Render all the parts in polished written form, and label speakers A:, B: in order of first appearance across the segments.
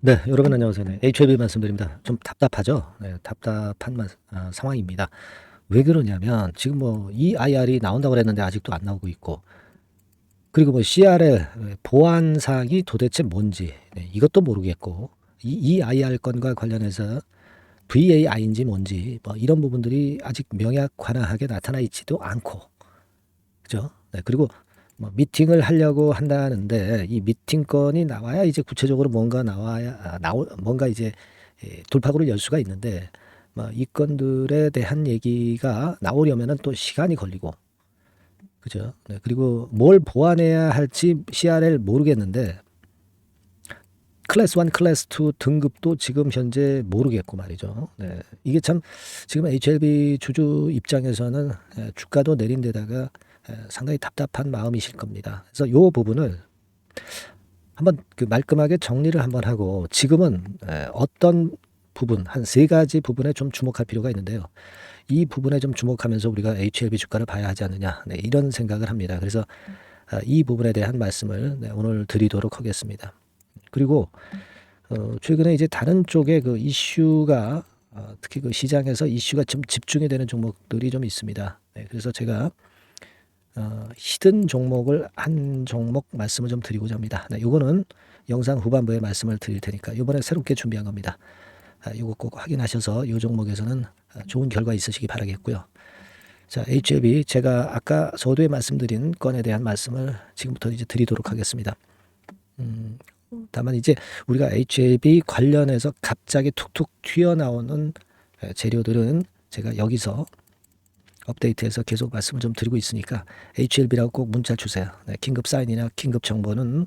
A: 네, 여러분 안녕하세요. 네, HLB 말씀드립니다. 좀 답답하죠? 네, 답답한 상황입니다. 왜 그러냐면 지금 뭐 EIR이 나온다고 그랬는데 아직도 안 나오고 있고, 그리고 뭐 CRL 보안사항이 도대체 뭔지 이것도 모르겠고, 이 EIR 건과 관련해서 VAI인지 뭔지 뭐 이런 부분들이 아직 명확하게 나타나 있지도 않고, 그죠? 네, 그리고 뭐 미팅을 하려고 한다는데 이 미팅 건이 나와야 이제 구체적으로 뭔가 나와야 뭔가 이제 돌파구를 열 수가 있는데 뭐 이 건들에 대한 얘기가 나오려면은 또 시간이 걸리고, 그죠? 네, 그리고 뭘 보완해야 할지 CRL 모르겠는데 클래스 1, 클래스 2 등급도 지금 현재 모르겠고 말이죠. 네, 이게 참 지금 HLB 주주 입장에서는 주가도 내린 데다가 상당히 답답한 마음이실 겁니다. 그래서 요 부분을 한번 그 말끔하게 정리를 한번 하고 지금은 어떤 부분 한 세 가지 부분에 좀 주목할 필요가 있는데요. 이 부분에 좀 주목하면서 우리가 HLB 주가를 봐야 하지 않느냐, 네, 이런 생각을 합니다. 그래서 이 부분에 대한 말씀을 오늘 드리도록 하겠습니다. 그리고 최근에 이제 다른 쪽에 그 이슈가 특히 그 시장에서 이슈가 좀 집중이 되는 종목들이 좀 있습니다. 네, 그래서 제가 히든 종목을 한 종목 말씀을 좀 드리고자 합니다. 네, 요거는 영상 후반부에 말씀을 드릴 테니까 이번에 새롭게 준비한 겁니다. 요거 꼭 확인하셔서 요 종목에서는 좋은 결과 있으시기 바라겠고요. 자, HLB 제가 아까 서두에 말씀드린 건에 대한 말씀을 지금부터 이제 드리도록 하겠습니다. 다만 이제 우리가 HLB 관련해서 갑자기 툭툭 튀어나오는 재료들은 제가 여기서 업데이트해서 계속 말씀을 좀 드리고 있으니까 HLB라고 꼭 문자 주세요. 네, 긴급 사인이나 긴급 정보는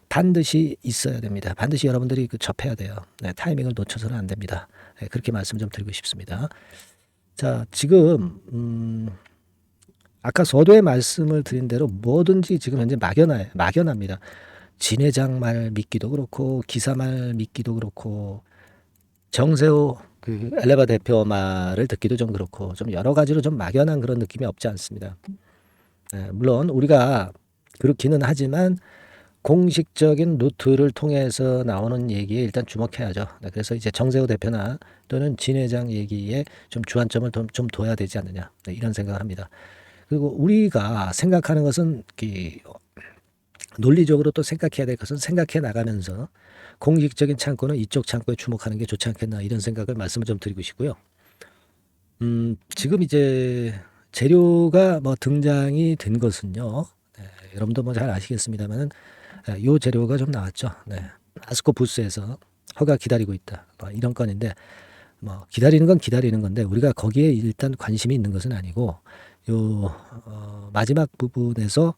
A: 반드시 있어야 됩니다. 반드시 여러분들이 접해야 돼요. 네, 타이밍을 놓쳐서는 안 됩니다. 네, 그렇게 말씀 좀 드리고 싶습니다. 자, 지금 아까 서두에 말씀을 드린 대로 뭐든지 지금 현재 막연합니다. 진 회장 말 믿기도 그렇고 기사 말 믿기도 그렇고 정세호 그 엘레바 대표 말을 듣기도 좀 그렇고 좀 여러 가지로 좀 막연한 그런 느낌이 없지 않습니다. 물론 우리가 그렇기는 하지만 공식적인 루트를 통해서 나오는 얘기에 일단 주목해야죠. 그래서 이제 정세호 대표나 또는 진 회장 얘기에 좀 주안점을 좀 둬야 되지 않느냐, 이런 생각을 합니다. 그리고 우리가 생각하는 것은 논리적으로 또 생각해야 될 것은 생각해 나가면서 공식적인 창고는 이쪽 창고에 주목하는 게 좋지 않겠나, 이런 생각을 말씀을 좀 드리고 싶고요. 지금 이제 재료가 뭐 등장이 된 것은요. 여러분도 뭐 잘 아시겠습니다만은 요 재료가 좀 나왔죠. 네. 아스코 부스에서 허가 기다리고 있다, 뭐 이런 건인데 뭐 기다리는 건 기다리는 건데 우리가 거기에 일단 관심이 있는 것은 아니고 마지막 부분에서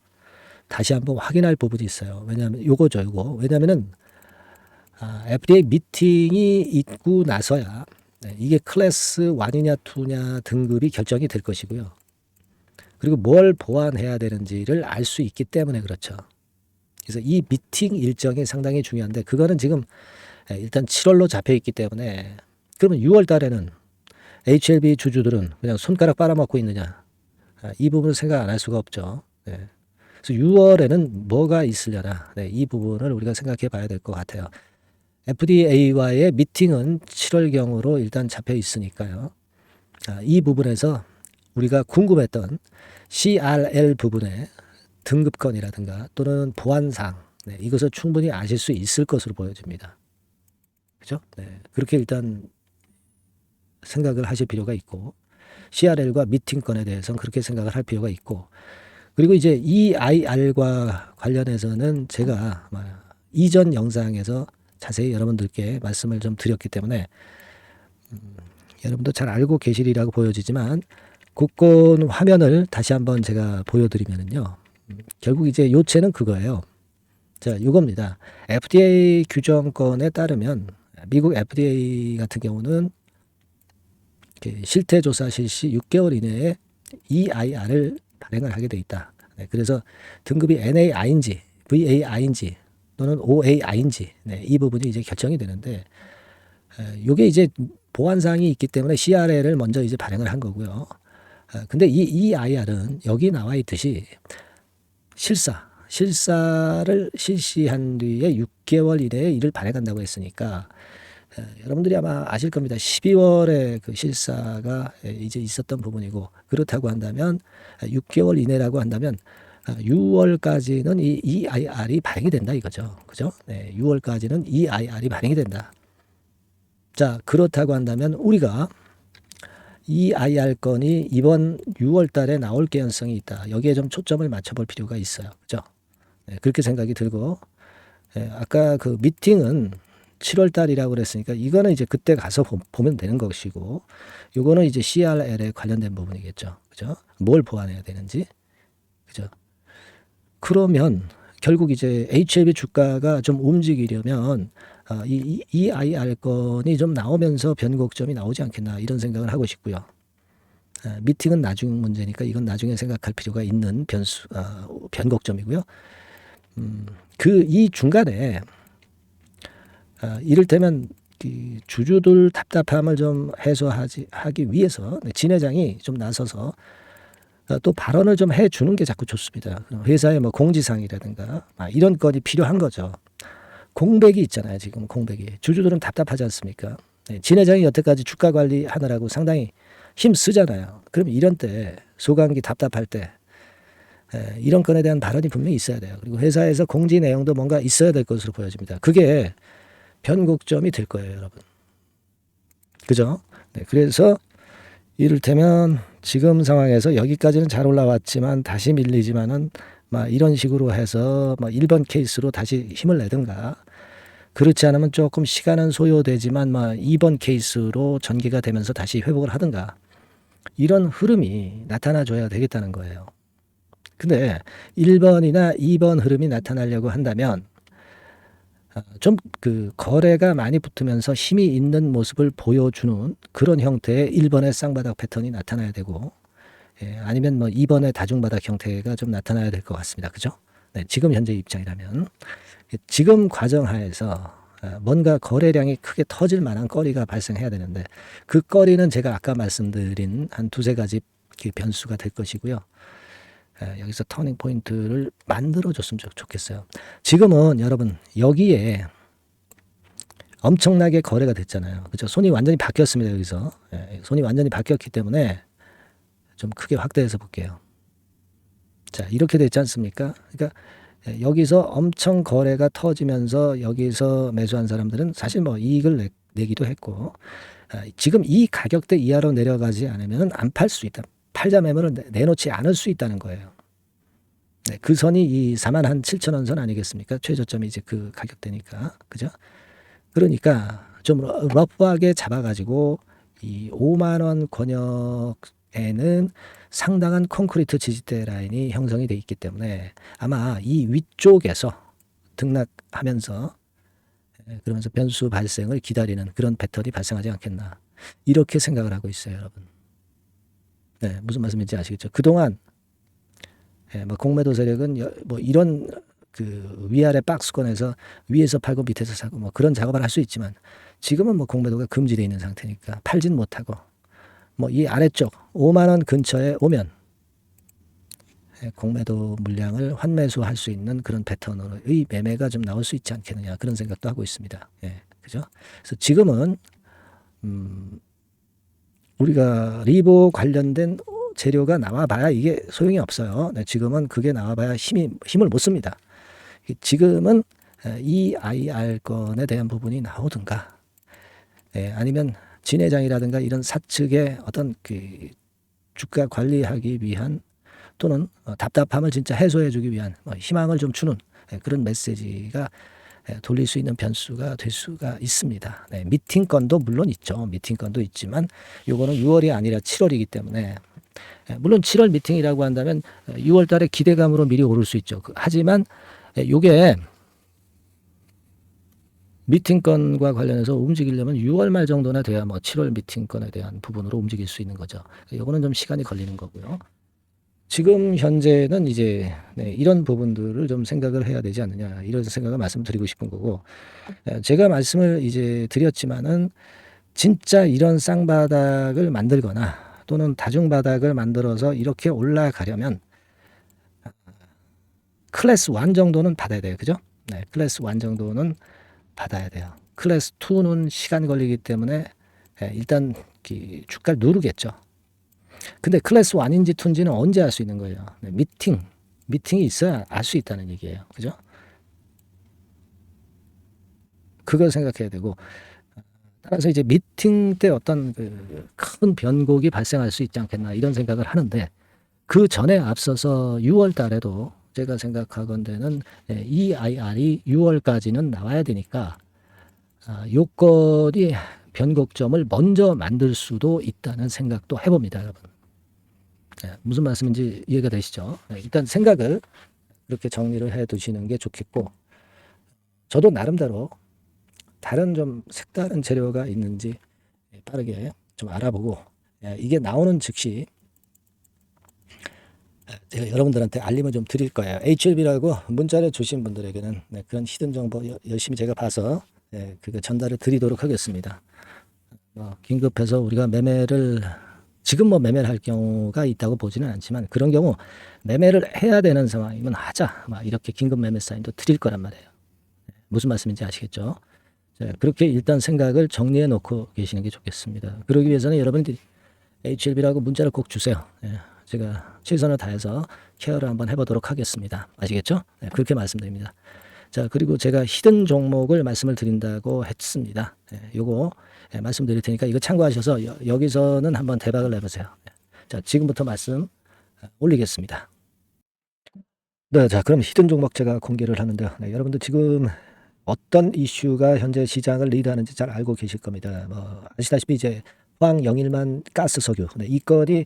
A: 다시 한번 확인할 부분이 있어요. 왜냐하면 요거죠, 요거. 왜냐하면은 FDA 미팅이 있고 나서야 이게 클래스 1이냐 2냐 등급이 결정이 될 것이고요. 그리고 뭘 보완해야 되는지를 알 수 있기 때문에 그렇죠. 그래서 이 미팅 일정이 상당히 중요한데 그거는 지금 일단 7월로 잡혀 있기 때문에, 그러면 6월 달에는 HLB 주주들은 그냥 손가락 빨아먹고 있느냐, 이 부분을 생각 안 할 수가 없죠. 네. 그래서 6월에는 뭐가 있으려나, 이 부분을 우리가 생각해 봐야 될 것 같아요. FDA와의 미팅은 7월경으로 일단 잡혀 있으니까요. 이 부분에서 우리가 궁금했던 CRL 부분의 등급권이라든가 또는 보안사항, 이것을 충분히 아실 수 있을 것으로 보여집니다. 그죠? 그렇게 일단 생각을 하실 필요가 있고, CRL과 미팅권에 대해서는 그렇게 생각을 할 필요가 있고, 그리고 이제 EIR과 관련해서는 제가 이전 영상에서 자세히 여러분들께 말씀을 좀 드렸기 때문에 여러분도 잘 알고 계시리라고 보여지지만 국권 화면을 다시 한번 제가 보여드리면은요. 결국 이제 요체는 그거예요. 자, 이겁니다. FDA 규정권에 따르면 미국 FDA 같은 경우는 실태 조사 실시 6개월 이내에 EIR을 발행을 하게 돼 있다. 그래서 등급이 NAI인지 VAI인지 또는 OAI인지 이 부분이 이제 결정이 되는데, 이게 이제 보완사항이 있기 때문에 CRL을 먼저 이제 발행을 한 거고요. 근데 이 EIR은 여기 나와 있듯이 실사를 실시한 뒤에 6개월 이내에 이를 발행한다고 했으니까 여러분들이 아마 아실 겁니다. 12월에 그 실사가 이제 있었던 부분이고, 그렇다고 한다면 6개월 이내라고 한다면 6월까지는 이 EIR이 발행이 된다 이거죠. 그죠? 네, 6월까지는 EIR이 발행이 된다. 자, 그렇다고 한다면 우리가 EIR 건이 이번 6월 달에 나올 개연성이 있다. 여기에 좀 초점을 맞춰볼 필요가 있어요. 그죠? 네, 그렇게 생각이 들고, 아까 그 미팅은 7월 달이라고 그랬으니까 이거는 이제 그때 가서 보면 되는 것이고, 요거는 이제 CRL에 관련된 부분이겠죠. 그죠? 뭘 보완해야 되는지. 그죠? 그러면 결국 이제 HLB 주가가 좀 움직이려면 이 EIR 건이 좀 나오면서 변곡점이 나오지 않겠나 이런 생각을 하고 싶고요. 미팅은 나중 문제니까 이건 나중에 생각할 필요가 있는 변곡점이고요. 이 중간에 이를테면 주주들 답답함을 좀 하기 위해서 진 회장이 좀 나서서 또 발언을 좀 해주는 게 자꾸 좋습니다. 회사의 뭐 공지사항이라든가 이런 건이 필요한 거죠. 공백이 있잖아요. 지금 공백이. 주주들은 답답하지 않습니까? 진 회장이 여태까지 주가 관리하느라고 상당히 힘 쓰잖아요. 그럼 이런 때 소강기 답답할 때 이런 건에 대한 발언이 분명히 있어야 돼요. 그리고 회사에서 공지 내용도 뭔가 있어야 될 것으로 보여집니다. 그게 변곡점이 될 거예요, 여러분. 그죠? 네, 그래서 이를테면 지금 상황에서 여기까지는 잘 올라왔지만 다시 밀리지만은 이런 식으로 해서 1번 케이스로 다시 힘을 내든가, 그렇지 않으면 조금 시간은 소요되지만 2번 케이스로 전개가 되면서 다시 회복을 하든가, 이런 흐름이 나타나 줘야 되겠다는 거예요. 근데 1번이나 2번 흐름이 나타나려고 한다면 좀 그 거래가 많이 붙으면서 힘이 있는 모습을 보여주는 그런 형태의 1번의 쌍바닥 패턴이 나타나야 되고, 아니면 2번의 다중바닥 형태가 좀 나타나야 될 것 같습니다. 그죠? 네, 지금 현재 입장이라면 지금 과정하에서 뭔가 거래량이 크게 터질 만한 거리가 발생해야 되는데, 그 거리는 제가 아까 말씀드린 한 두세 가지 변수가 될 것이고요. 여기서 터닝 포인트를 만들어줬으면 좋겠어요. 지금은 여러분 여기에 엄청나게 거래가 됐잖아요. 그렇죠? 손이 완전히 바뀌었습니다. 여기서 손이 완전히 바뀌었기 때문에 좀 크게 확대해서 볼게요. 자, 이렇게 됐지 않습니까? 그러니까 여기서 엄청 거래가 터지면서 여기서 매수한 사람들은 사실 이익을 내기도 했고, 지금 이 가격대 이하로 내려가지 않으면 안 팔 수 있다. 팔자 매물을 내놓지 않을 수 있다는 거예요. 네, 그 선이 이 47,000원 선 아니겠습니까? 최저점이 이제 그 가격대니까. 그죠? 그러니까 좀 러프하게 잡아가지고 이 5만 원 권역에는 상당한 콘크리트 지지대 라인이 형성이 돼 있기 때문에 아마 이 위쪽에서 등락하면서 그러면서 변수 발생을 기다리는 그런 패턴이 발생하지 않겠나, 이렇게 생각을 하고 있어요, 여러분. 네, 무슨 말씀인지 아시겠죠? 그동안 공매도 세력은 이런 그 위아래 박스권에서 위에서 팔고 밑에서 사고 그런 작업을 할 수 있지만, 지금은 공매도가 금지되어 있는 상태니까 팔진 못하고 이 아래쪽 5만 원 근처에 오면 공매도 물량을 환매수할 수 있는 그런 패턴으로의 매매가 좀 나올 수 있지 않겠느냐, 그런 생각도 하고 있습니다. 그죠? 그래서 지금은 우리가 리보 관련된 재료가 나와봐야 이게 소용이 없어요. 지금은 그게 나와봐야 힘을 못 씁니다. 지금은 이 IR 건에 대한 부분이 나오든가, 아니면 진 회장이라든가 이런 사측의 어떤 그 주가 관리하기 위한, 또는 답답함을 진짜 해소해주기 위한 희망을 좀 주는 그런 메시지가 돌릴 수 있는 변수가 될 수가 있습니다. 미팅 건도 물론 있죠. 미팅 건도 있지만 요거는 6월이 아니라 7월이기 때문에, 물론 7월 미팅이라고 한다면 6월 달에 기대감으로 미리 오를 수 있죠. 하지만 요게 미팅건과 관련해서 움직이려면 6월 말 정도나 돼야 7월 미팅건에 대한 부분으로 움직일 수 있는 거죠. 요거는 좀 시간이 걸리는 거고요. 지금 현재는 이제 이런 부분들을 좀 생각을 해야 되지 않느냐, 이런 생각을 말씀드리고 싶은 거고, 제가 말씀을 이제 드렸지만은 진짜 이런 쌍바닥을 만들거나 또는 다중바닥을 만들어서 이렇게 올라가려면 클래스 1 정도는 받아야 돼요. 그죠? 네, 클래스 1 정도는 받아야 돼요. 클래스 2는 시간 걸리기 때문에 일단 주가를 누르겠죠. 근데 클래스 1인지 2인지는 언제 알 수 있는 거예요? 네, 미팅이 있어야 알 수 있다는 얘기예요. 그죠? 그걸 생각해야 되고, 따라서 이제 미팅 때 어떤 큰 변곡이 발생할 수 있지 않겠나 이런 생각을 하는데, 그 전에 앞서서 6월 달에도 제가 생각하건대는 EIR이 6월까지는 나와야 되니까 요건이 변곡점을 먼저 만들 수도 있다는 생각도 해봅니다, 여러분. 무슨 말씀인지 이해가 되시죠? 일단 생각을 그렇게 정리를 해 두시는 게 좋겠고, 저도 나름대로 다른 좀 색다른 재료가 있는지 빠르게 좀 알아보고, 이게 나오는 즉시 제가 여러분들한테 알림을 좀 드릴 거예요. HLB라고 문자를 주신 분들에게는 그런 히든 정보 열심히 제가 봐서 그거 전달을 드리도록 하겠습니다. 긴급해서 우리가 매매를 지금 매매를 할 경우가 있다고 보지는 않지만, 그런 경우 매매를 해야 되는 상황이면 하자, 이렇게 긴급 매매 사인도 드릴 거란 말이에요. 무슨 말씀인지 아시겠죠? 그렇게 일단 생각을 정리해 놓고 계시는 게 좋겠습니다. 그러기 위해서는 여러분들이 HLB라고 문자를 꼭 주세요. 제가 최선을 다해서 케어를 한번 해보도록 하겠습니다. 아시겠죠? 그렇게 말씀드립니다. 자, 그리고 제가 히든 종목을 말씀을 드린다고 했습니다. 요거 말씀드릴 테니까 이거 참고하셔서 여기서는 한번 대박을 내보세요. 자, 지금부터 말씀 올리겠습니다. 네, 자, 그럼 히든 종목 제가 공개를 하는데요. 여러분들 지금 어떤 이슈가 현재 시장을 리드하는지 잘 알고 계실 겁니다. 아시다시피 이제 포항 영일만 가스 석유, 이 건이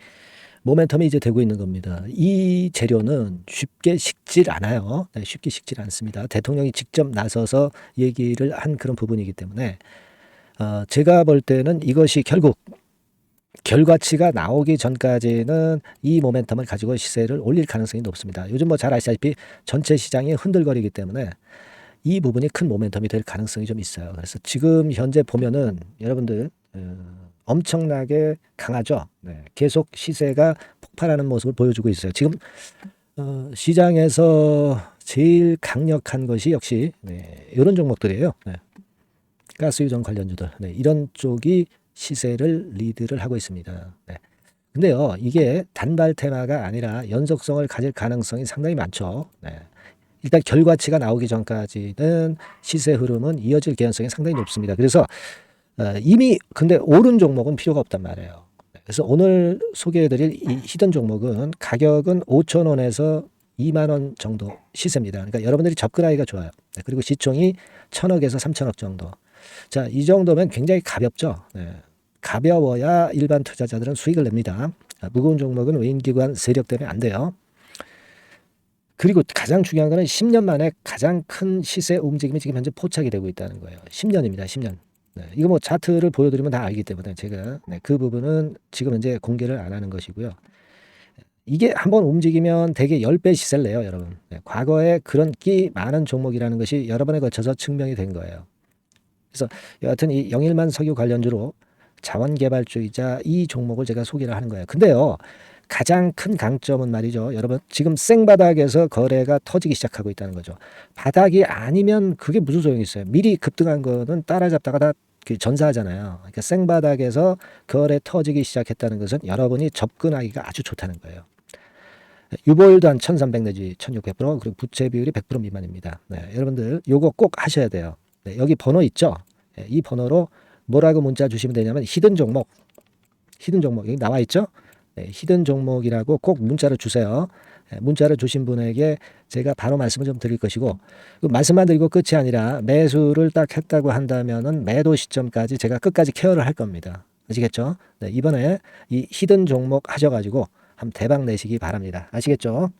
A: 모멘텀이 이제 되고 있는 겁니다. 이 재료는 쉽게 식질 않아요. 쉽게 식질 않습니다. 대통령이 직접 나서서 얘기를 한 그런 부분이기 때문에 제가 볼 때는 이것이 결국 결과치가 나오기 전까지는 이 모멘텀을 가지고 시세를 올릴 가능성이 높습니다. 요즘 잘 아시다시피 전체 시장이 흔들거리기 때문에 이 부분이 큰 모멘텀이 될 가능성이 좀 있어요. 그래서 지금 현재 보면은 여러분들 엄청나게 강하죠. 계속 시세가 폭발하는 모습을 보여주고 있어요. 지금 시장에서 제일 강력한 것이 역시 이런 종목들이에요. 가스유전 관련주들, 이런 쪽이 시세를 리드를 하고 있습니다. 근데요, 이게 단발 테마가 아니라 연속성을 가질 가능성이 상당히 많죠. 일단 결과치가 나오기 전까지는 시세 흐름은 이어질 개연성이 상당히 높습니다. 그래서 이미 근데 오른 종목은 필요가 없단 말이에요. 그래서 오늘 소개해드릴 이 히든 종목은 가격은 5,000원에서 2만 원 정도 시세입니다. 그러니까 여러분들이 접근하기가 좋아요. 그리고 시총이 1,000억에서 3,000억 정도. 자, 이 정도면 굉장히 가볍죠. 가벼워야 일반 투자자들은 수익을 냅니다. 무거운 종목은 외인기관 세력 때문에 안 돼요. 그리고 가장 중요한 거는 10년 만에 가장 큰 시세 움직임이 지금 현재 포착이 되고 있다는 거예요. 10년입니다. 10년. 이거 차트를 보여드리면 다 알기 때문에 제가 그 부분은 지금 현재 공개를 안 하는 것이고요. 이게 한번 움직이면 대개 10배 시세를 내요, 여러분. 과거에 그런 끼 많은 종목이라는 것이 여러 번에 걸쳐서 증명이 된 거예요. 그래서 여하튼 이 영일만 석유 관련주로 자원개발주이자 이 종목을 제가 소개를 하는 거예요. 근데요, 가장 큰 강점은 말이죠, 여러분, 지금 생바닥에서 거래가 터지기 시작하고 있다는 거죠. 바닥이 아니면 그게 무슨 소용이 있어요. 미리 급등한 거는 따라잡다가 다 전사하잖아요. 그러니까 생바닥에서 거래 터지기 시작했다는 것은 여러분이 접근하기가 아주 좋다는 거예요. 유보율도 한 1300 내지 1600%, 그리고 부채 비율이 100% 미만입니다. 여러분들 요거 꼭 하셔야 돼요. 여기 번호 있죠? 이 번호로 뭐라고 문자 주시면 되냐면 히든 종목 여기 나와 있죠? 히든 종목이라고 꼭 문자를 주세요. 문자를 주신 분에게 제가 바로 말씀을 좀 드릴 것이고, 말씀만 드리고 끝이 아니라 매수를 딱 했다고 한다면은 매도 시점까지 제가 끝까지 케어를 할 겁니다. 아시겠죠? 이번에 이 히든 종목 하셔가지고 한번 대박 내시기 바랍니다. 아시겠죠?